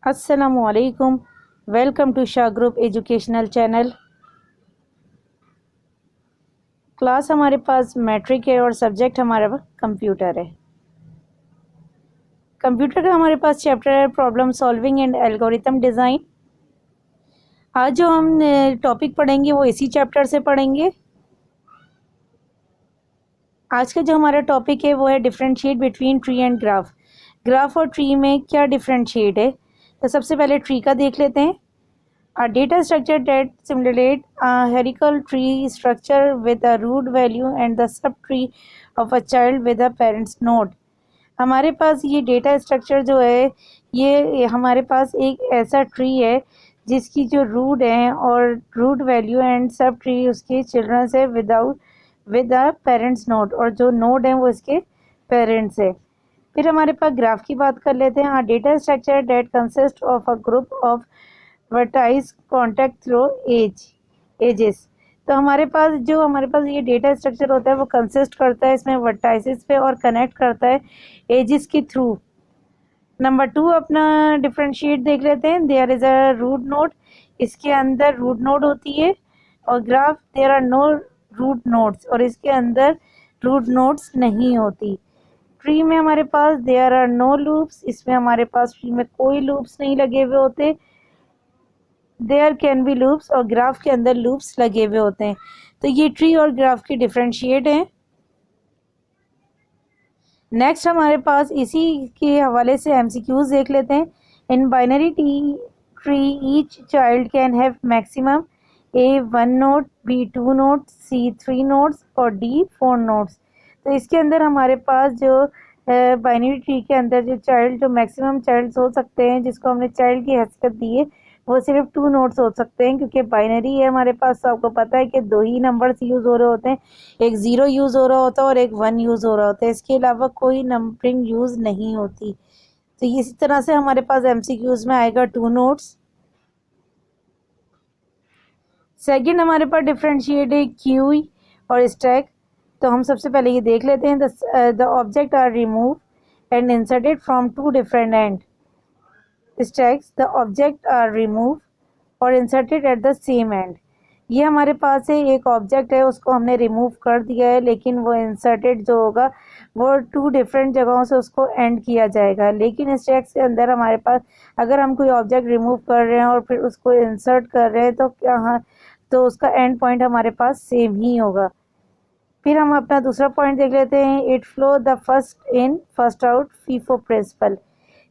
अस्सलामुअलैकुम। Welcome to Shah group educational channel. Class हमारे पास मैट्रिक है और सब्जेक्ट हमारा कंप्यूटर है। कंप्यूटर का हमारे पास चैप्टर है problem solving and algorithm design. आज जो हम टॉपिक पढ़ेंगे वो इसी चैप्टर से पढ़ेंगे। आज का जो हमारा टॉपिक है वो है differentiate between tree and graph. Graph और ट्री में क्या डिफरेंशिएट है, तो सबसे पहले ट्री का देख लेते हैं। A data structure that simulates a hierarchical tree structure with a root value and the subtree of a child with a parent's node। हमारे पास ये डेटा स्ट्रक्चर जो है ये हमारे पास एक ऐसा ट्री है जिसकी जो रूट है और root value and sub tree उसके चिल्ड्रन से विद अ पेरेंट्स नोड, और जो नोड है वो इसके पेरेंट्स है। फिर हमारे पास ग्राफ की बात कर लेते हैं। A data structure that consist of a group of vertices contact through edges. तो हमारे पास ये डेटा स्ट्रक्चर होता है वो कंसिस्ट करता है इसमें वर्टाइसेस पे और कनेक्ट करता है एजेस के थ्रू। नंबर 2 अपना डिफरेंशिएट देख लेते हैं। There is a root node, इसके अंदर रूट नोड होती है, और graph there are no root nodes, और इसके अंदर रूट नोड्स नहीं होती। ट्री में हमारे पास देयर आर नो लूप्स, इसमें हमारे पास ट्री में कोई लूप्स नहीं लगे हुए होते। देयर कैन बी लूप्स, और ग्राफ के अंदर लूप्स लगे हुए होते हैं। तो ये ट्री और ग्राफ की डिफरेंशिएट हैं। नेक्स्ट हमारे पास इसी के हवाले से एमसीक्यूज देख लेते हैं। In binary tree each child can have maximum A 1 node, B 2 node, C 3 nodes और डी 4 नोड्स। तो इसके अंदर हमारे पास जो बाइनरी ट्री के अंदर जो मैक्सिमम चाइल्ड्स हो सकते हैं, जिसको हमने चाइल्ड की हैसियत दी है, वो सिर्फ 2 नोट्स हो सकते हैं, क्योंकि बाइनरी है हमारे पास। तो आपको पता है कि 2 ही नंबर्स यूज़ हो रहे होते हैं, एक 0 यूज़ हो रहा होता है और एक 1 यूज़ हो रहा होता है। इसके अलावा कोई नंबरिंग यूज़ नहीं होती। तो इसी तरह से हमारे पास एमसीक्यूज में आएगा 2 नोट्स। सेकंड हमारे पास डिफरेंशिएट है क्यू और स्टैक। तो हम सबसे पहले ये देख लेते हैं। The object are remove and inserted from 2 different end. Stacks the object are remove और inserted at the same end. ये हमारे पास है एक ऑब्जेक्ट है, उसको हमने रिमूव कर दिया है, लेकिन वो इंसर्टेड जो होगा वो 2 डिफरेंट जगहों से उसको एंड किया जाएगा। लेकिन स्टैक के अंदर हमारे पास अगर हम कोई ऑब्जेक्ट रिमूव कर रहे हैं और फिर उसको इंसर्ट कर रहे हैं तो तो उसका एंड पॉइंट हमारे पास सेम ही होगा। फिर हम अपना दूसरा पॉइंट देख लेते हैं। It flow the first in first out FIFO principle.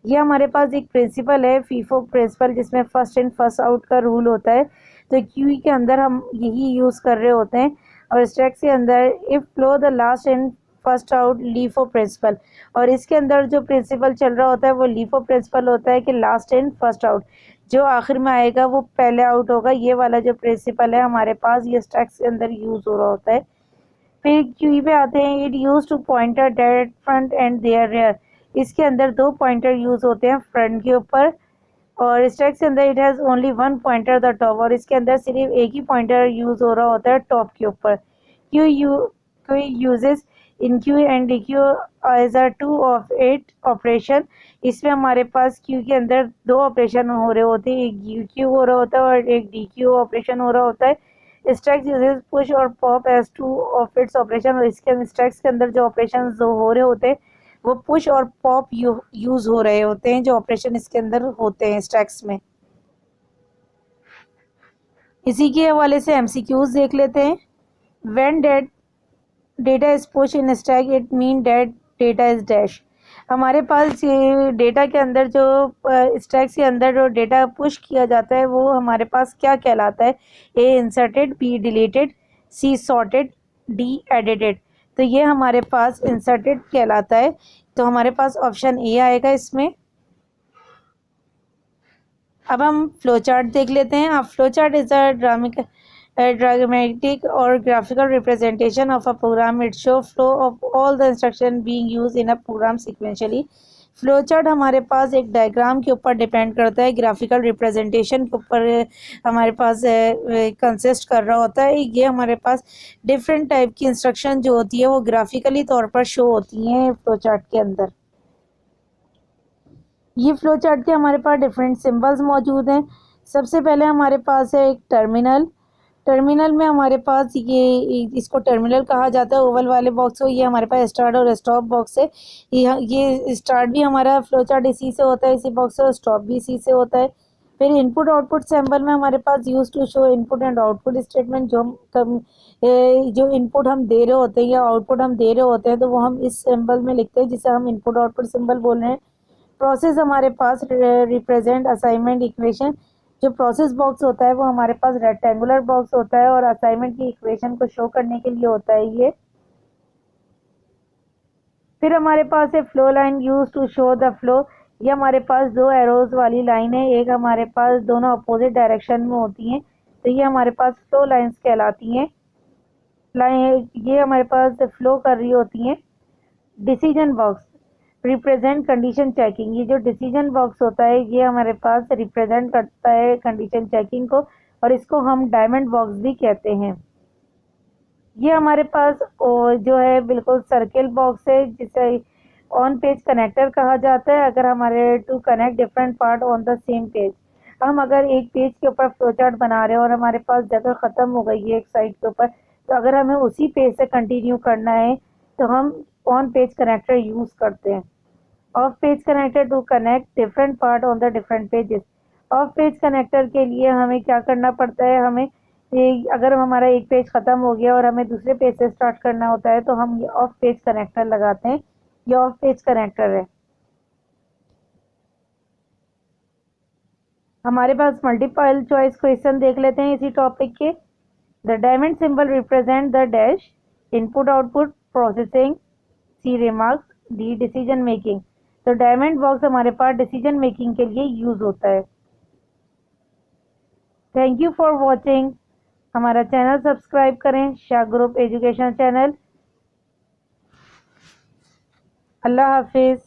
ये हमारे पास एक प्रिंसिपल है फीफो प्रिंसिपल, जिसमें फर्स्ट इन फर्स्ट आउट का रूल होता है। तो क्यू के अंदर हम यही यूज़ कर रहे होते हैं। और स्टैक के अंदर if flow the last in first out LIFO principle, और इसके अंदर जो प्रिंसिपल चल रहा होता है वो लीफो प्रिंसिपल होता है कि लास्ट इन फर्स्ट आउट, जो आखिर में आएगा वो पहले आउट होगा। ये वाला जो प्रिंसिपल है हमारे पास ये स्टैक के अंदर यूज़ हो रहा होता है। फिर क्यू पे आते हैं। It use two pointer that front and their rear. इसके अंदर 2 पॉइंटर यूज होते हैं फ्रंट के ऊपर, और स्टैक के अंदर it has only 1 pointer the top, और इसके अंदर सिर्फ एक ही पॉइंटर यूज हो रहा होता है टॉप के ऊपर। Queue uses enqueue and dequeue as a 2 of 8 operation. इसमें हमारे पास क्यू के अंदर 2 ऑपरेशन हो रहे होते हैं, एक यू क्यू हो रहा होता है और एक डी क्यू ऑपरेशन हो रहा होता है। स्टैक्स यूजेस पुश और pop as 2 of its operation, और इसके स्टैक्स के अंदर जो ऑपरेशन जो हो रहे होते हैं वो पुश और पॉप यूज हो रहे होते हैं, जो ऑपरेशन इसके अंदर होते हैं स्टैक्स में। इसी के हवाले से एमसीक्यूज देख लेते हैं। When data is push in stack it mean that data is dash. हमारे पास ये डेटा के अंदर जो स्टैक्स के अंदर जो डेटा पुश किया जाता है वो हमारे पास क्या कहलाता है। A inserted, B deleted, C sorted, D edited. तो ये हमारे पास इंसर्टेड कहलाता है। तो हमारे पास ऑप्शन ए आएगा इसमें। अब हम फ्लो चार्ट देख लेते हैं। अब flow chart is a dramatic or graphical representation of a program. It show flow of all the instruction being used in a program sequentially. Flow chart हमारे पास एक डायग्राम के ऊपर डिपेंड करता है, ग्राफिकल रिप्रेजेंटेशन के ऊपर हमारे पास कंसिस्ट कर रहा होता है। ये हमारे पास डिफरेंट टाइप की इंस्ट्रक्शन जो होती है वो ग्राफिकली तौर पर शो होती हैं फ्लो चार्ट के अंदर। ये फ्लो चार्ट के हमारे पास डिफरेंट सिंबल्स मौजूद हैं। सबसे पहले हमारे पास है एक टर्मिनल। टर्मिनल में हमारे पास ये इसको टर्मिनल कहा जाता है, ओवल वाले बॉक्स को। ये हमारे पास स्टार्ट और स्टॉप बॉक्स है। ये स्टार्ट भी हमारा फ्लो चार्ट इसी से होता है, इसी बॉक्स से, और स्टॉप भी इसी से होता है। फिर इनपुट आउटपुट सिंबल में हमारे पास use to show input and output statement. जो इनपुट हम दे रहे होते हैं या आउटपुट हम दे रहे होते हैं तो वो हम इस सिंबल में लिखते हैं, जिसे हम इनपुट आउटपुट सिंबल बोल रहे हैं। प्रोसेस हमारे पास रिप्रेजेंट असाइनमेंट इक्वेशन। जो प्रोसेस बॉक्स होता है वो हमारे पास रेक्टेंगुलर बॉक्स होता है और असाइनमेंट की इक्वेशन को शो करने के लिए होता है ये। फिर हमारे पास है flow line use to show the flow. ये हमारे पास दो एरोज वाली लाइन है, एक हमारे पास दोनों अपोजिट डायरेक्शन में होती हैं, तो ये हमारे पास फ्लो लाइंस कहलाती हैं। लाइन ये हमारे पास फ्लो कर रही होती हैं। Decision box represent condition checking. ये जो डिसीजन बॉक्स होता है ये हमारे पास रिप्रेजेंट करता है कंडीशन चेकिंग को, और इसको हम डायमंड बॉक्स भी कहते हैं। ये हमारे पास जो है बिल्कुल सर्किल बॉक्स है, जिसे ऑन पेज कनेक्टर कहा जाता है। अगर हमारे to connect different part on the same page, हम अगर एक पेज के ऊपर फ्लो चार्ट बना रहे हैं और हमारे पास जगह ख़त्म हो गई है एक साइड के ऊपर, तो अगर हमें उसी पेज से कंटिन्यू करना है तो हम ऑन पेज कनेक्टर यूज़ करते हैं। Off page connector to connect different part on the different pages. Off page connector के लिए हमें क्या करना पड़ता है, हमें अगर हमारा एक पेज ख़त्म हो गया और हमें दूसरे पेज से स्टार्ट करना होता है तो हम ये ऑफ पेज कनेक्टर लगाते हैं। ये ऑफ पेज कनेक्टर है। हमारे पास मल्टीपल चॉइस क्वेश्चन देख लेते हैं इसी टॉपिक के। The diamond symbol represent the dash, input output, processing, C remarks, D decision making. तो डायमंड बॉक्स हमारे पास डिसीजन मेकिंग के लिए यूज होता है। Thank you for watching. हमारा चैनल सब्सक्राइब करें, शाह ग्रुप एजुकेशन चैनल। अल्लाह हाफिज़।